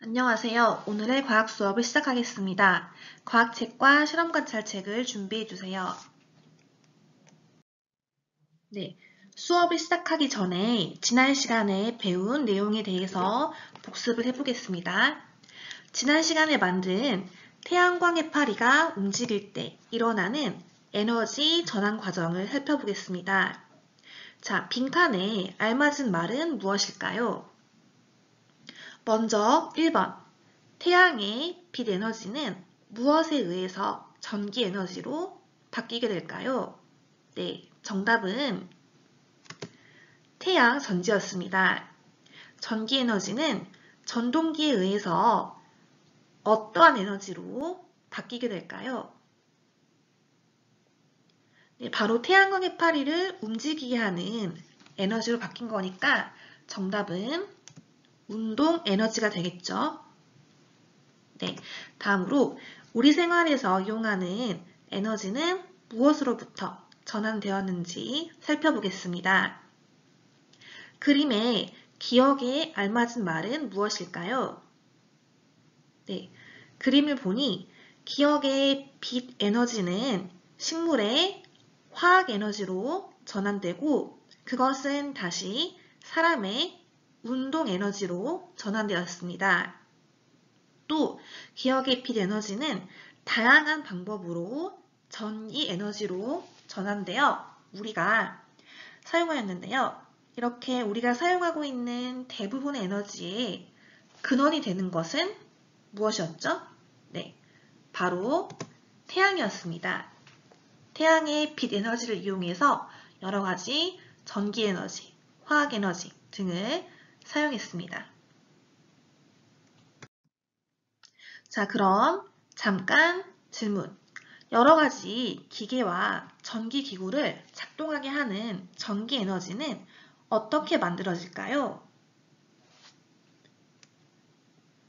안녕하세요. 오늘의 과학 수업을 시작하겠습니다. 과학책과 실험관찰책을 준비해 주세요. 네, 수업을 시작하기 전에 지난 시간에 배운 내용에 대해서 복습을 해보겠습니다. 지난 시간에 만든 태양광 해파리가 움직일 때 일어나는 에너지 전환 과정을 살펴보겠습니다. 자, 빈칸에 알맞은 말은 무엇일까요? 먼저 1번. 태양의 빛 에너지는 무엇에 의해서 전기 에너지로 바뀌게 될까요? 네, 정답은 태양 전지였습니다. 전기 에너지는 전동기에 의해서 어떠한 에너지로 바뀌게 될까요? 네, 바로 태양광 해파리를 움직이게 하는 에너지로 바뀐 거니까 정답은 운동 에너지가 되겠죠. 네, 다음으로 우리 생활에서 이용하는 에너지는 무엇으로부터 전환되었는지 살펴보겠습니다. 그림의 기억에 알맞은 말은 무엇일까요? 네, 그림을 보니 기억의 빛 에너지는 식물의 화학 에너지로 전환되고 그것은 다시 사람의 운동 에너지로 전환되었습니다. 또 기억의 빛 에너지는 다양한 방법으로 전기 에너지로 전환되어 우리가 사용하였는데요. 이렇게 우리가 사용하고 있는 대부분의 에너지의 근원이 되는 것은 무엇이었죠? 네, 바로 태양이었습니다. 태양의 빛 에너지를 이용해서 여러 가지 전기 에너지, 화학 에너지 등을 사용했습니다. 자, 그럼 잠깐 질문. 여러 가지 기계와 전기기구를 작동하게 하는 전기 에너지는 어떻게 만들어질까요?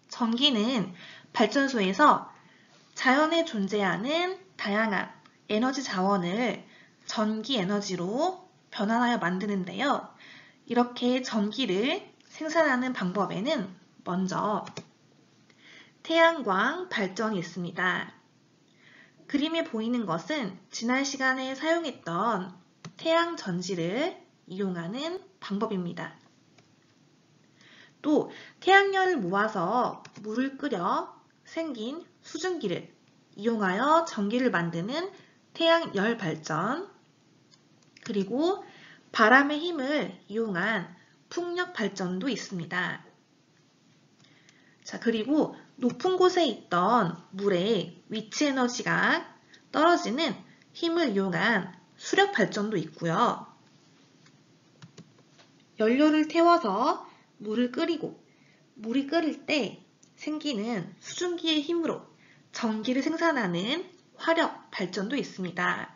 전기는 발전소에서 자연에 존재하는 다양한 에너지 자원을 전기 에너지로 변환하여 만드는데요. 이렇게 전기를 생산하는 방법에는 먼저 태양광 발전이 있습니다. 그림에 보이는 것은 지난 시간에 사용했던 태양 전지를 이용하는 방법입니다. 또 태양열을 모아서 물을 끓여 생긴 수증기를 이용하여 전기를 만드는 태양열 발전, 그리고 바람의 힘을 이용한 풍력 발전도 있습니다. 자, 그리고 높은 곳에 있던 물의 위치 에너지가 떨어지는 힘을 이용한 수력 발전도 있고요. 연료를 태워서 물을 끓이고 물이 끓을 때 생기는 수증기의 힘으로 전기를 생산하는 화력 발전도 있습니다.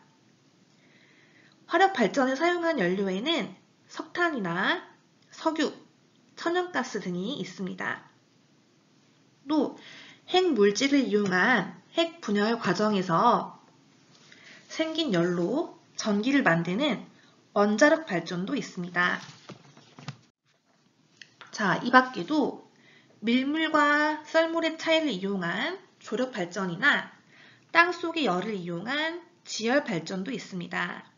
화력 발전에 사용한 연료에는 석탄이나 석유, 천연가스 등이 있습니다. 또 핵물질을 이용한 핵분열 과정에서 생긴 열로 전기를 만드는 원자력 발전도 있습니다. 자, 이 밖에도 밀물과 썰물의 차이를 이용한 조력 발전이나 땅속의 열을 이용한 지열 발전도 있습니다.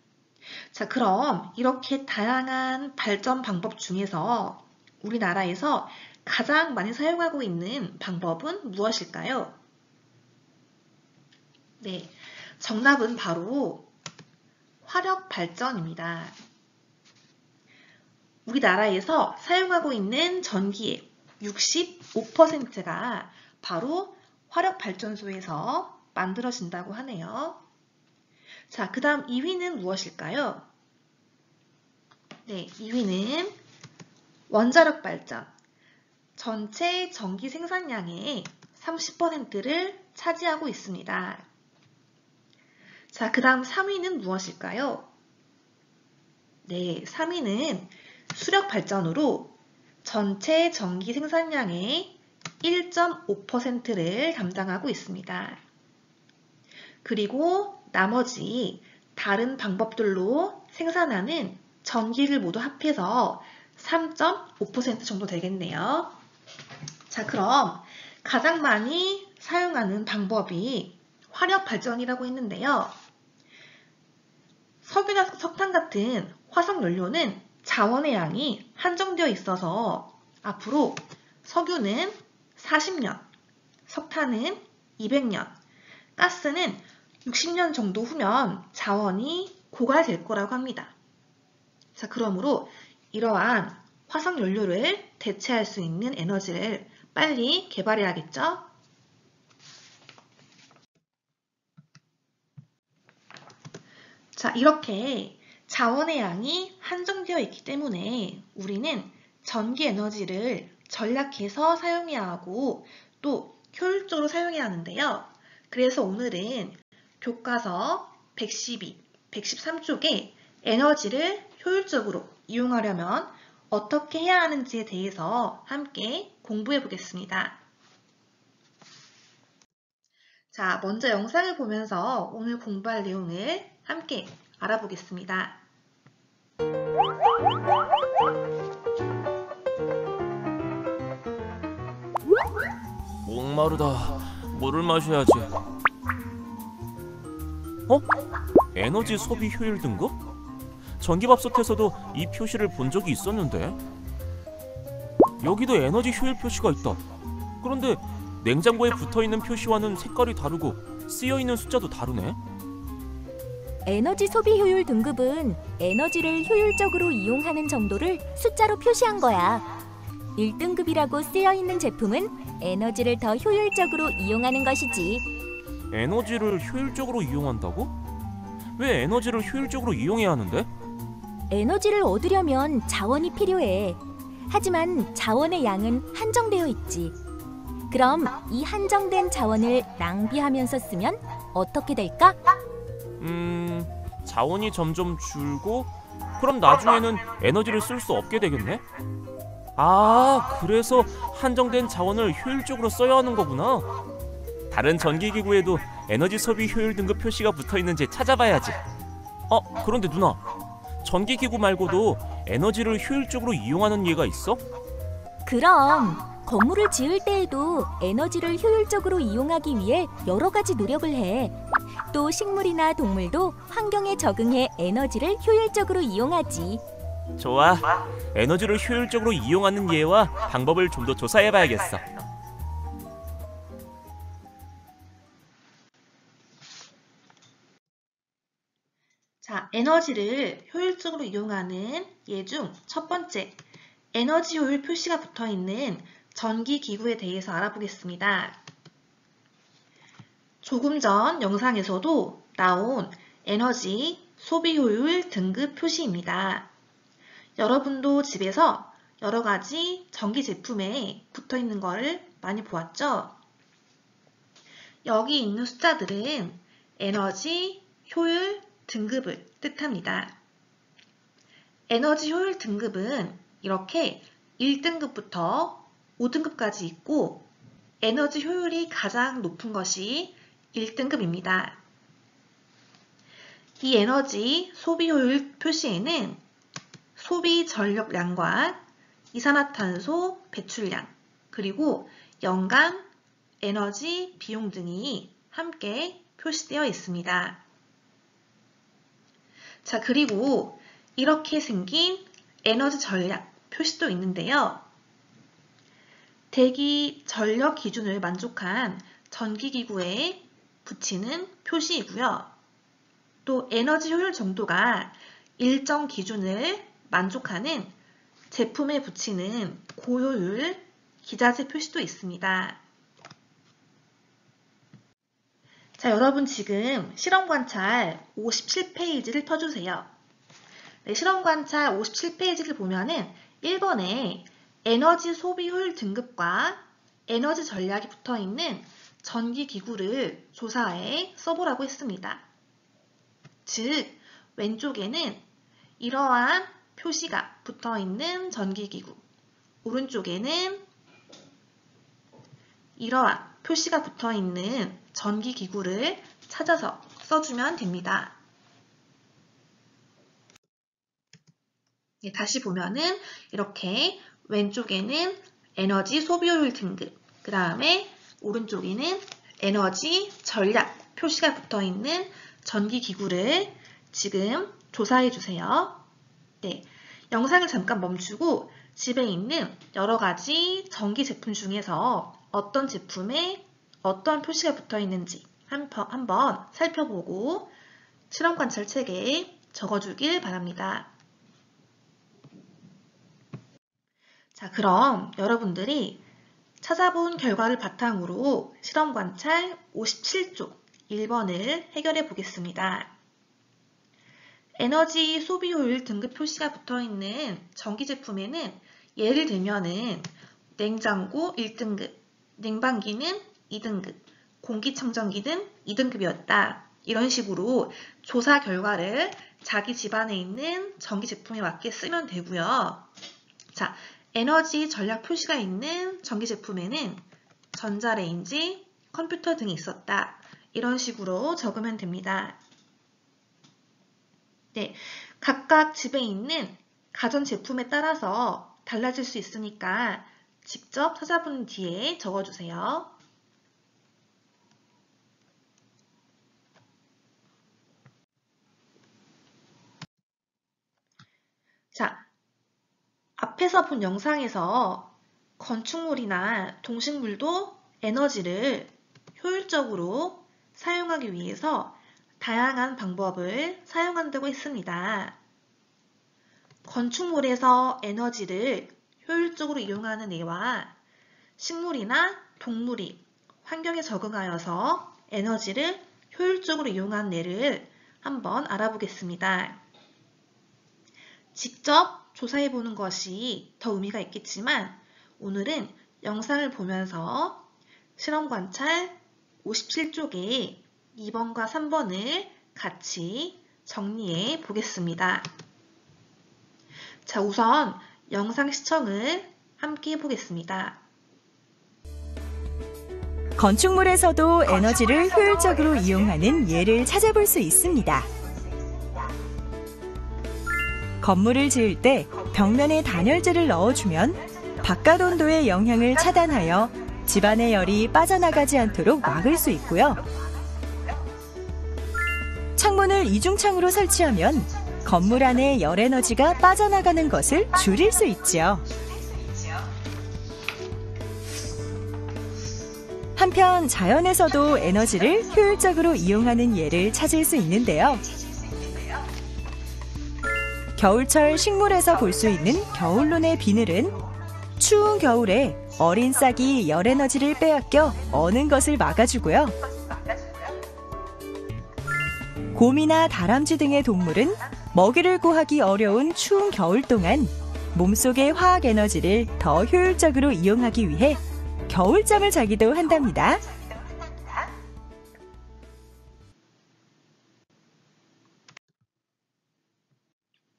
자, 그럼 이렇게 다양한 발전 방법 중에서 우리나라에서 가장 많이 사용하고 있는 방법은 무엇일까요? 네, 정답은 바로 화력 발전입니다. 우리나라에서 사용하고 있는 전기의 65%가 바로 화력 발전소에서 만들어진다고 하네요. 자, 그 다음 2위는 무엇일까요? 네, 2위는 원자력 발전. 전체 전기 생산량의 30%를 차지하고 있습니다. 자, 그 다음 3위는 무엇일까요? 네, 3위는 수력 발전으로 전체 전기 생산량의 1.5%를 담당하고 있습니다. 그리고 나머지 다른 방법들로 생산하는 전기를 모두 합해서 3.5% 정도 되겠네요. 자, 그럼 가장 많이 사용하는 방법이 화력 발전이라고 했는데요. 석유나 석탄 같은 화석 연료는 자원의 양이 한정되어 있어서 앞으로 석유는 40년, 석탄은 200년, 가스는 60년 정도 후면 자원이 고갈될 거라고 합니다. 자, 그러므로 이러한 화석 연료를 대체할 수 있는 에너지를 빨리 개발해야겠죠? 자, 이렇게 자원의 양이 한정되어 있기 때문에 우리는 전기 에너지를 전략해서 사용해야 하고 또 효율적으로 사용해야 하는데요. 그래서 오늘은 교과서 112, 113쪽에 에너지를 효율적으로 이용하려면 어떻게 해야 하는지에 대해서 함께 공부해 보겠습니다. 자, 먼저 영상을 보면서 오늘 공부할 내용을 함께 알아보겠습니다. 목마르다. 물을 마셔야지. 에너지 소비 효율 등급? 전기밥솥에서도 이 표시를 본 적이 있었는데. 여기도 에너지 효율 표시가 있다. 그런데 냉장고에 붙어있는 표시와는 색깔이 다르고 쓰여있는 숫자도 다르네. 에너지 소비 효율 등급은 에너지를 효율적으로 이용하는 정도를 숫자로 표시한 거야. 1등급이라고 쓰여있는 제품은 에너지를 더 효율적으로 이용하는 것이지. 에너지를 효율적으로 이용한다고? 왜 에너지를 효율적으로 이용해야 하는데? 에너지를 얻으려면 자원이 필요해. 하지만 자원의 양은 한정되어 있지. 그럼 이 한정된 자원을 낭비하면서 쓰면 어떻게 될까? 자원이 점점 줄고 그럼 나중에는 에너지를 쓸 수 없게 되겠네? 아, 그래서 한정된 자원을 효율적으로 써야 하는 거구나. 다른 전기기구에도 에너지 소비 효율 등급 표시가 붙어있는지 찾아봐야지. 그런데 누나, 전기기구 말고도 에너지를 효율적으로 이용하는 예가 있어? 그럼 건물을 지을 때에도 에너지를 효율적으로 이용하기 위해 여러 가지 노력을 해. 또 식물이나 동물도 환경에 적응해 에너지를 효율적으로 이용하지. 좋아. 에너지를 효율적으로 이용하는 예와 방법을 좀 더 조사해봐야겠어. 자, 에너지를 효율적으로 이용하는 예 중 첫 번째, 에너지 효율 표시가 붙어있는 전기기구에 대해서 알아보겠습니다. 조금 전 영상에서도 나온 에너지 소비 효율 등급 표시입니다. 여러분도 집에서 여러 가지 전기 제품에 붙어 있는 것을 많이 보았죠? 여기 있는 숫자들은 에너지 효율 등급을 뜻합니다. 에너지 효율 등급은 이렇게 1등급부터 5등급까지 있고 에너지 효율이 가장 높은 것이 1등급입니다. 이 에너지 소비 효율 표시에는 소비 전력량과 이산화탄소 배출량, 그리고 연간 에너지 비용 등이 함께 표시되어 있습니다. 자, 그리고 이렇게 생긴 에너지 전략 표시도 있는데요. 대기 전력 기준을 만족한 전기기구에 붙이는 표시이고요. 또 에너지 효율 정도가 일정 기준을 만족하는 제품에 붙이는 고효율 기자재 표시도 있습니다. 자, 여러분 지금 실험 관찰 57페이지를 펴주세요. 네, 실험 관찰 57페이지를 보면은 1번에 에너지 소비 효율 등급과 에너지 전략이 붙어 있는 전기기구를 조사해 써보라고 했습니다. 즉, 왼쪽에는 이러한 표시가 붙어 있는 전기기구, 오른쪽에는 이러한 표시가 붙어 있는 전기기구를 찾아서 써주면 됩니다. 네, 다시 보면은 이렇게 왼쪽에는 에너지 소비효율 등급, 그 다음에 오른쪽에는 에너지, 전략 표시가 붙어 있는 전기기구를 지금 조사해 주세요. 네, 영상을 잠깐 멈추고 집에 있는 여러 가지 전기 제품 중에서 어떤 제품에 어떤 표시가 붙어 있는지 한번 살펴보고 실험 관찰책에 적어주길 바랍니다. 자, 그럼 여러분들이 찾아본 결과를 바탕으로 실험 관찰 57쪽 1번을 해결해 보겠습니다. 에너지 소비 효율 등급 표시가 붙어 있는 전기 제품에는 예를 들면은 냉장고 1등급, 냉방기는 2등급, 공기청정기는 2등급이었다. 이런 식으로 조사 결과를 자기 집안에 있는 전기 제품에 맞게 쓰면 되고요. 자, 에너지 전략 표시가 있는 전기 제품에는 전자레인지, 컴퓨터 등이 있었다. 이런 식으로 적으면 됩니다. 네, 각각 집에 있는 가전제품에 따라서 달라질 수 있으니까 직접 찾아본 뒤에 적어주세요. 자, 앞에서 본 영상에서 건축물이나 동식물도 에너지를 효율적으로 사용하기 위해서 다양한 방법을 사용한다고 했습니다. 건축물에서 에너지를 효율적으로 이용하는 예와 식물이나 동물이 환경에 적응하여서 에너지를 효율적으로 이용하는 예를 한번 알아보겠습니다. 직접 조사해보는 것이 더 의미가 있겠지만 오늘은 영상을 보면서 실험 관찰 57쪽에 2번과 3번을 같이 정리해 보겠습니다. 자, 우선 영상 시청을 함께 해보겠습니다. 건축물에서도 에너지를 효율적으로 이용하는 예를 찾아볼 수 있습니다. 건물을 지을 때 벽면에 단열재를 넣어주면 바깥 온도의 영향을 차단하여 집안의 열이 빠져나가지 않도록 막을 수 있고요. 창문을 이중창으로 설치하면 건물 안에 열 에너지가 빠져나가는 것을 줄일 수 있죠. 한편 자연에서도 에너지를 효율적으로 이용하는 예를 찾을 수 있는데요. 겨울철 식물에서 볼 수 있는 겨울눈의 비늘은 추운 겨울에 어린 싹이 열 에너지를 빼앗겨 어는 것을 막아주고요. 곰이나 다람쥐 등의 동물은 먹이를 구하기 어려운 추운 겨울 동안 몸속의 화학 에너지를 더 효율적으로 이용하기 위해 겨울잠을 자기도 한답니다.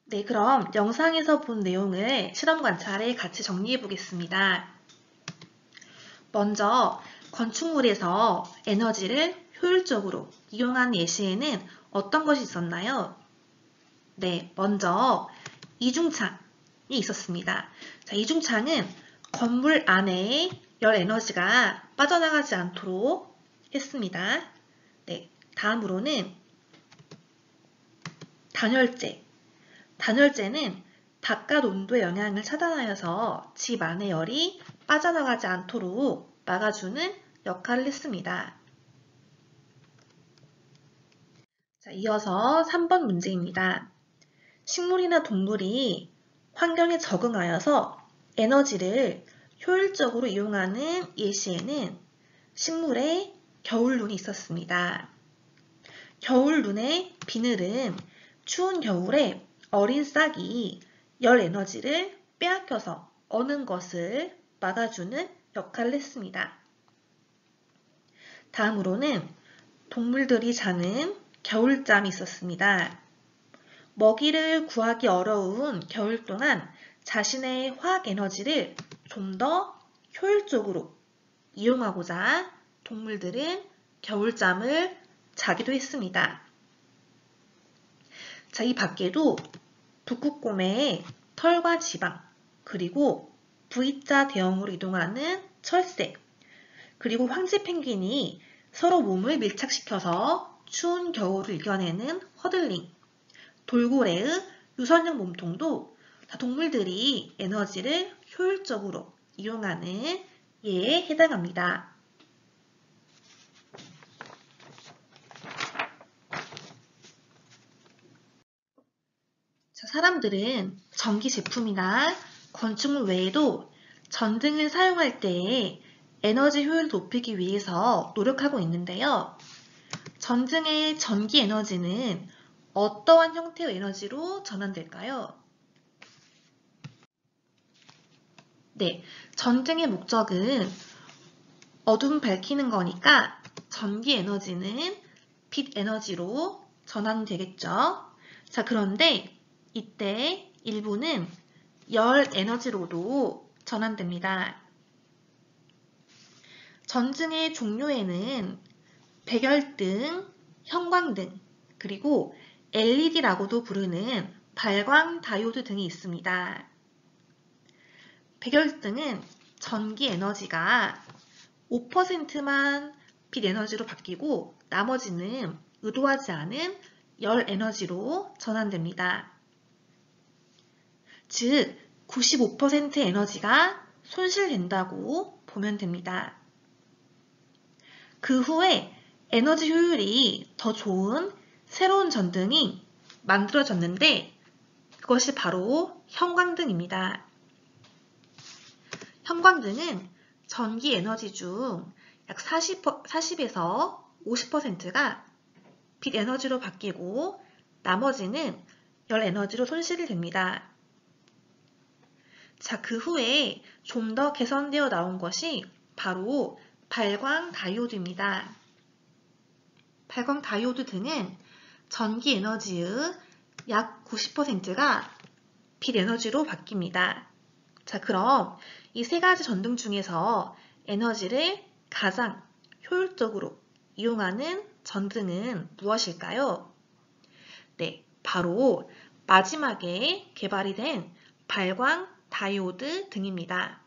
네, 그럼 영상에서 본 내용을 실험 관찰에 같이 정리해 보겠습니다. 먼저 건축물에서 에너지를 효율적으로 이용한 예시에는 어떤 것이 있었나요? 네, 먼저 이중창이 있었습니다. 자, 이중창은 건물 안에 열 에너지가 빠져나가지 않도록 했습니다. 네, 다음으로는 단열재. 단열재는 바깥 온도의 영향을 차단하여서 집 안의 열이 빠져나가지 않도록 막아주는 역할을 했습니다. 자, 이어서 3번 문제입니다. 식물이나 동물이 환경에 적응하여서 에너지를 효율적으로 이용하는 예시에는 식물에 겨울눈이 있었습니다. 겨울눈의 비늘은 추운 겨울에 어린 싹이 열 에너지를 빼앗겨서 어는 것을 막아주는 역할을 했습니다. 다음으로는 동물들이 자는 겨울잠이 있었습니다. 먹이를 구하기 어려운 겨울 동안 자신의 화학 에너지를 좀 더 효율적으로 이용하고자 동물들은 겨울잠을 자기도 했습니다. 자, 이 밖에도 북극곰의 털과 지방, 그리고 V자 대형으로 이동하는 철새, 그리고 황제 펭귄이 서로 몸을 밀착시켜서 추운 겨울을 이겨내는 허들링, 돌고래의 유선형 몸통도 동물들이 에너지를 효율적으로 이용하는 예에 해당합니다. 사람들은 전기 제품이나 건축물 외에도 전등을 사용할 때 에너지 효율을 높이기 위해서 노력하고 있는데요. 전등의 전기 에너지는 어떠한 형태의 에너지로 전환될까요? 네, 전등의 목적은 어둠 밝히는 거니까 전기 에너지는 빛 에너지로 전환되겠죠. 자, 그런데 이때 일부는 열 에너지로도 전환됩니다. 전등의 종류에는 백열등, 형광등, 그리고 LED라고도 부르는 발광 다이오드 등이 있습니다. 백열등은 전기 에너지가 5%만 빛 에너지로 바뀌고 나머지는 의도하지 않은 열 에너지로 전환됩니다. 즉, 95%의 에너지가 손실된다고 보면 됩니다. 그 후에 에너지 효율이 더 좋은 새로운 전등이 만들어졌는데 그것이 바로 형광등입니다. 형광등은 전기 에너지 중 약 40에서 50%가 빛 에너지로 바뀌고 나머지는 열 에너지로 손실이 됩니다. 자, 그 후에 좀 더 개선되어 나온 것이 바로 발광 다이오드입니다. 발광 다이오드 등은 전기 에너지의 약 90%가 빛 에너지로 바뀝니다. 자, 그럼 이 세 가지 전등 중에서 에너지를 가장 효율적으로 이용하는 전등은 무엇일까요? 네, 바로 마지막에 개발이 된 발광 다이오드 등입니다.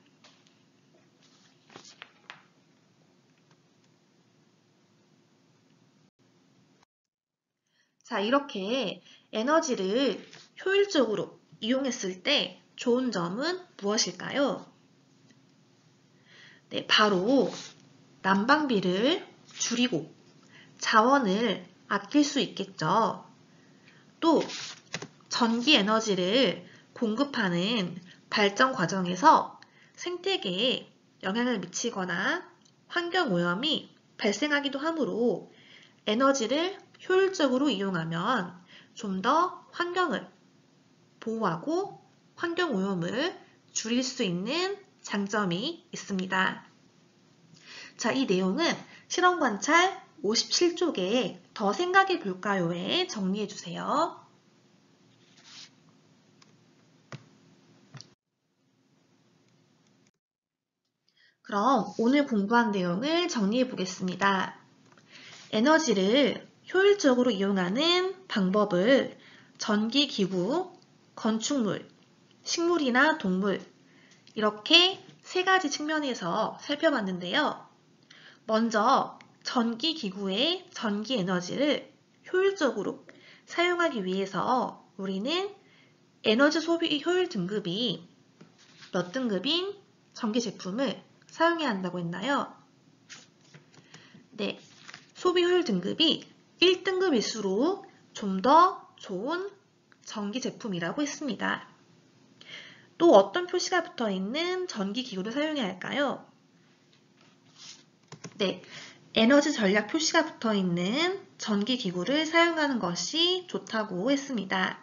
자, 이렇게 에너지를 효율적으로 이용했을 때 좋은 점은 무엇일까요? 네, 바로 난방비를 줄이고 자원을 아낄 수 있겠죠. 또 전기 에너지를 공급하는 발전 과정에서 생태계에 영향을 미치거나 환경오염이 발생하기도 하므로 에너지를 효율적으로 이용하면 좀 더 환경을 보호하고 환경오염을 줄일 수 있는 장점이 있습니다. 자, 이 내용은 실험관찰 57쪽에 더 생각해 볼까요에 정리해 주세요. 그럼 오늘 공부한 내용을 정리해 보겠습니다. 에너지를 효율적으로 이용하는 방법을 전기기구, 건축물, 식물이나 동물 이렇게 세 가지 측면에서 살펴봤는데요. 먼저 전기기구의 전기 에너지를 효율적으로 사용하기 위해서 우리는 에너지 소비 효율 등급이 몇 등급인 전기 제품을 사용해야 한다고 했나요? 네, 소비 효율 등급이 1등급일수록 좀 더 좋은 전기 제품이라고 했습니다. 또 어떤 표시가 붙어 있는 전기기구를 사용해야 할까요? 네, 에너지 전략 표시가 붙어 있는 전기기구를 사용하는 것이 좋다고 했습니다.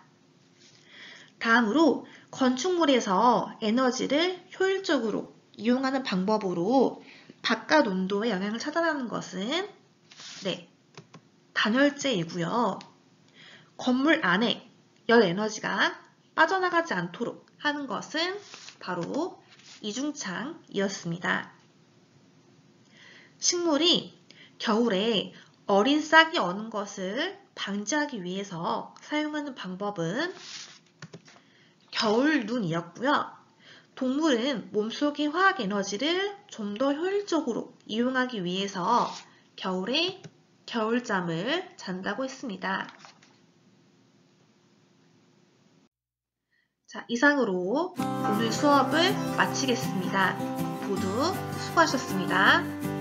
다음으로 건축물에서 에너지를 효율적으로 이용하는 방법으로 바깥 온도의 영향을 차단하는 것은 단열재이고요. 건물 안에 열 에너지가 빠져나가지 않도록 하는 것은 바로 이중창이었습니다. 식물이 겨울에 어린 싹이 어는 것을 방지하기 위해서 사용하는 방법은 겨울 눈이었고요. 동물은 몸속의 화학 에너지를 좀 더 효율적으로 이용하기 위해서 겨울에 겨울잠을 잔다고 했습니다. 자, 이상으로 오늘 수업을 마치겠습니다. 모두 수고하셨습니다.